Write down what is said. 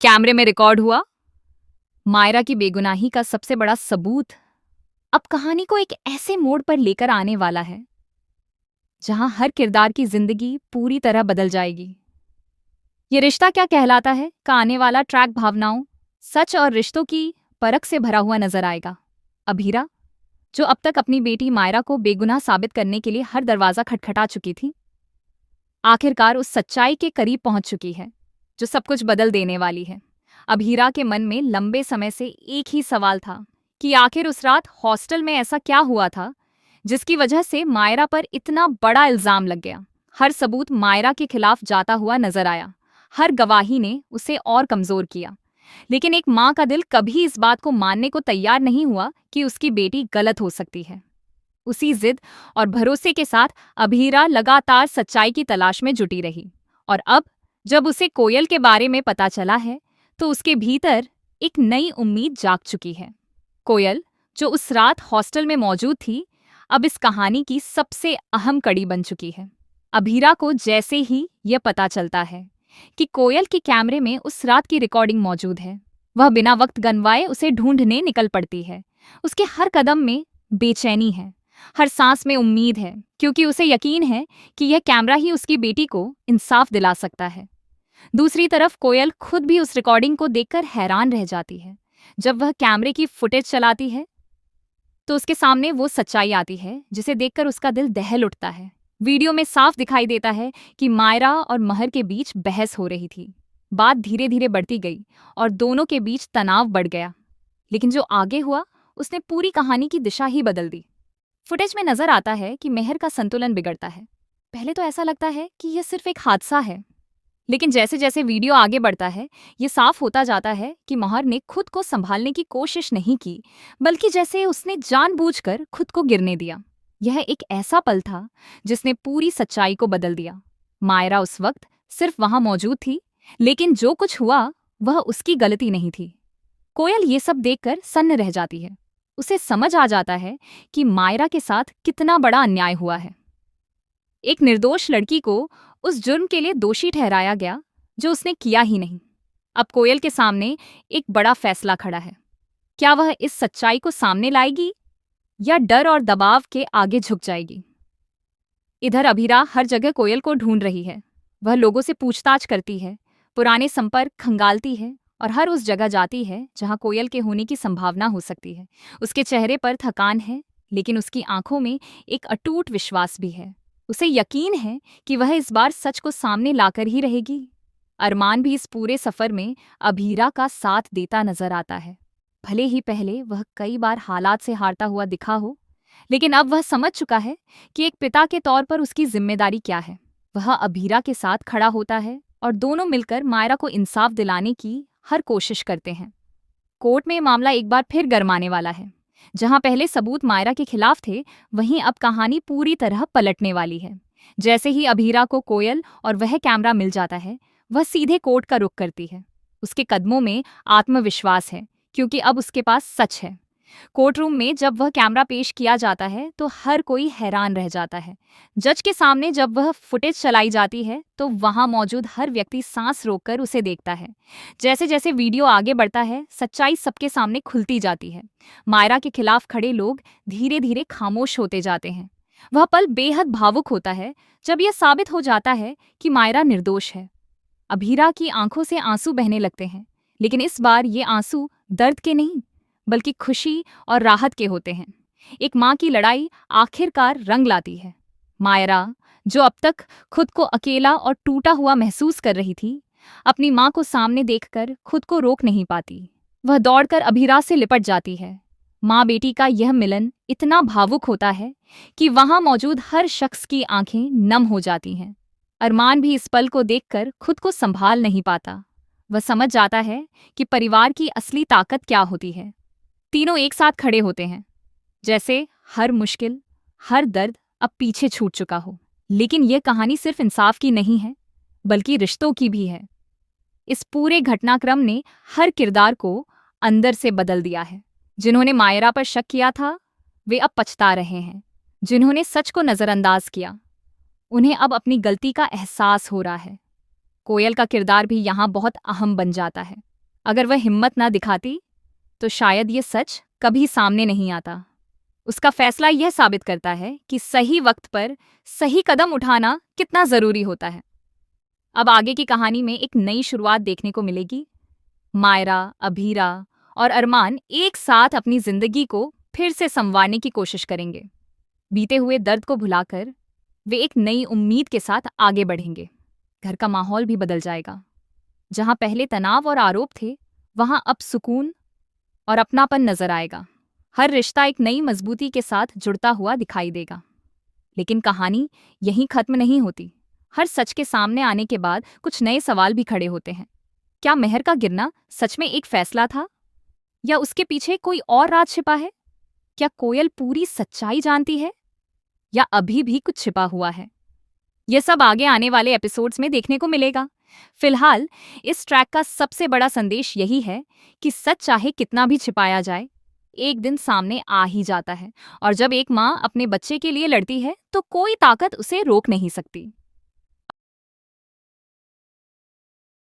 कैमरे में रिकॉर्ड हुआ मायरा की बेगुनाही का सबसे बड़ा सबूत अब कहानी को एक ऐसे मोड़ पर लेकर आने वाला है जहां हर किरदार की जिंदगी पूरी तरह बदल जाएगी। ये रिश्ता क्या कहलाता है का आने वाला ट्रैक भावनाओं, सच और रिश्तों की परख से भरा हुआ नजर आएगा। अभीरा, जो अब तक अपनी बेटी मायरा को बेगुनाह साबित करने के लिए हर दरवाजा खटखटा चुकी थी, आखिरकार उस सच्चाई के करीब पहुंच चुकी है जो सब कुछ बदल देने वाली है। अभीरा के मन में लंबे समय से एक ही सवाल था कि आखिर उस रात हॉस्टल में ऐसा क्या हुआ था जिसकी वजह से मायरा पर इतना बड़ा इल्जाम लग गया। हर सबूत मायरा के खिलाफ जाता हुआ नजर आया, हर गवाही ने उसे और कमजोर किया। लेकिन एक माँ का दिल कभी इस बात को मानने को तैयार नहीं हुआ कि उसकी बेटी गलत हो सकती है। उसी जिद और भरोसे के साथ अभीरा लगातार सच्चाई की तलाश में जुटी रही। और अब जब उसे कोयल के बारे में पता चला है तो उसके भीतर एक नई उम्मीद जाग चुकी है। कोयल, जो उस रात हॉस्टल में मौजूद थी, अब इस कहानी की सबसे अहम कड़ी बन चुकी है। अभीरा को जैसे ही यह पता चलता है कि कोयल के कैमरे में उस रात की रिकॉर्डिंग मौजूद है, वह बिना वक्त गंवाए उसे ढूंढने निकल पड़ती है। उसके हर कदम में बेचैनी है, हर सांस में उम्मीद है, क्योंकि उसे यकीन है कि यह कैमरा ही उसकी बेटी को इंसाफ दिला सकता है। दूसरी तरफ कोयल खुद भी उस रिकॉर्डिंग को देखकर हैरान रह जाती है। जब वह कैमरे की फुटेज चलाती है तो उसके सामने वो सच्चाई आती है जिसे देखकर उसका दिल दहल उठता है। वीडियो में साफ दिखाई देता है कि मायरा और महर के बीच बहस हो रही थी। बात धीरे धीरे बढ़ती गई और दोनों के बीच तनाव बढ़ गया। लेकिन जो आगे हुआ उसने पूरी कहानी की दिशा ही बदल दी। फुटेज में नजर आता है कि महर का संतुलन बिगड़ता है। पहले तो ऐसा लगता है कि यह सिर्फ एक हादसा है, लेकिन जैसे जैसे वीडियो आगे बढ़ता है ये साफ होता जाता है कि महर ने खुद को संभालने की कोशिश नहीं की, बल्कि जैसे उसने जानबूझकर खुद को गिरने दिया। यह एक ऐसा पल था जिसने पूरी सच्चाई को बदल दिया। मायरा उस वक्त सिर्फ वहां मौजूद थी, लेकिन जो कुछ हुआ वह उसकी गलती नहीं थी। कोयल ये सब देखकर सन्न रह जाती है। उसे समझ आ जाता है कि मायरा के साथ कितना बड़ा अन्याय हुआ है। एक निर्दोष लड़की को उस जुर्म के लिए दोषी ठहराया गया जो उसने किया ही नहीं। अब कोयल के सामने एक बड़ा फैसला खड़ा है। क्या वह इस सच्चाई को सामने लाएगी या डर और दबाव के आगे झुक जाएगी? इधर अभीरा हर जगह कोयल को ढूंढ रही है। वह लोगों से पूछताछ करती है, पुराने संपर्क खंगालती है और हर उस जगह जाती है जहां कोयल के होने की संभावना हो सकती है। उसके चेहरे पर थकान है, लेकिन उसकी आंखों में एक अटूट विश्वास भी है। उसे यकीन है कि वह इस बार सच को सामने लाकर ही रहेगी। अरमान भी इस पूरे सफर में अभीरा का साथ देता नजर आता है। भले ही पहले वह कई बार हालात से हारता हुआ दिखा हो, लेकिन अब वह समझ चुका है कि एक पिता के तौर पर उसकी जिम्मेदारी क्या है। वह अभीरा के साथ खड़ा होता है और दोनों मिलकर मायरा को इंसाफ दिलाने की हर कोशिश करते हैं। कोर्ट में मामला एक बार फिर गरमाने वाला है। जहां पहले सबूत मायरा के खिलाफ थे, वहीं अब कहानी पूरी तरह पलटने वाली है। जैसे ही अभीरा को कोयल और वह कैमरा मिल जाता है, वह सीधे कोर्ट का रुख करती है। उसके कदमों में आत्मविश्वास है, क्योंकि अब उसके पास सच है। कोर्ट रूम में जब वह कैमरा पेश किया जाता है तो हर कोई हैरान रह जाता है। जज के सामने जब वह फुटेज चलाई जाती है तो वहां मौजूद हर व्यक्ति सांस रोककर उसे देखता है। जैसे जैसे वीडियो आगे बढ़ता है, सच्चाई सबके सामने खुलती जाती है। मायरा के खिलाफ खड़े लोग धीरे धीरे खामोश होते जाते हैं। वह पल बेहद भावुक होता है जब यह साबित हो जाता है कि मायरा निर्दोष है। अभीरा की आंखों से आंसू बहने लगते हैं, लेकिन इस बार ये आंसू दर्द के नहीं, बल्कि खुशी और राहत के होते हैं। एक माँ की लड़ाई आखिरकार रंग लाती है। मायरा, जो अब तक खुद को अकेला और टूटा हुआ महसूस कर रही थी, अपनी माँ को सामने देखकर खुद को रोक नहीं पाती। वह दौड़कर अभीरा से लिपट जाती है। माँ बेटी का यह मिलन इतना भावुक होता है कि वहां मौजूद हर शख्स की आंखें नम हो जाती हैं। अरमान भी इस पल को देखकर खुद को संभाल नहीं पाता। वह समझ जाता है कि परिवार की असली ताकत क्या होती है। तीनों एक साथ खड़े होते हैं, जैसे हर मुश्किल, हर दर्द अब पीछे छूट चुका हो। लेकिन यह कहानी सिर्फ इंसाफ की नहीं है, बल्कि रिश्तों की भी है। इस पूरे घटनाक्रम ने हर किरदार को अंदर से बदल दिया है। जिन्होंने मायरा पर शक किया था, वे अब पछता रहे हैं। जिन्होंने सच को नजरअंदाज किया, उन्हें अब अपनी गलती का एहसास हो रहा है। कोयल का किरदार भी यहाँ बहुत अहम बन जाता है। अगर वह हिम्मत ना दिखाती तो शायद ये सच कभी सामने नहीं आता। उसका फैसला यह साबित करता है कि सही वक्त पर सही कदम उठाना कितना जरूरी होता है। अब आगे की कहानी में एक नई शुरुआत देखने को मिलेगी। मायरा, अभीरा और अरमान एक साथ अपनी जिंदगी को फिर से संवारने की कोशिश करेंगे। बीते हुए दर्द को भुलाकर वे एक नई उम्मीद के साथ आगे बढ़ेंगे। घर का माहौल भी बदल जाएगा। जहां पहले तनाव और आरोप थे, वहां अब सुकून और अपनापन नजर आएगा। हर रिश्ता एक नई मजबूती के साथ जुड़ता हुआ दिखाई देगा। लेकिन कहानी यहीं खत्म नहीं होती। हर सच के सामने आने के बाद कुछ नए सवाल भी खड़े होते हैं। क्या मेहर का गिरना सच में एक फैसला था, या उसके पीछे कोई और राज छिपा है? क्या कोयल पूरी सच्चाई जानती है, या अभी भी कुछ छिपा हुआ है? यह सब आगे आने वाले एपिसोड्स में देखने को मिलेगा। फिलहाल इस ट्रैक का सबसे बड़ा संदेश यही है कि सच चाहे कितना भी छिपाया जाए, एक दिन सामने आ ही जाता है। और जब एक माँ अपने बच्चे के लिए लड़ती है तो कोई ताकत उसे रोक नहीं सकती।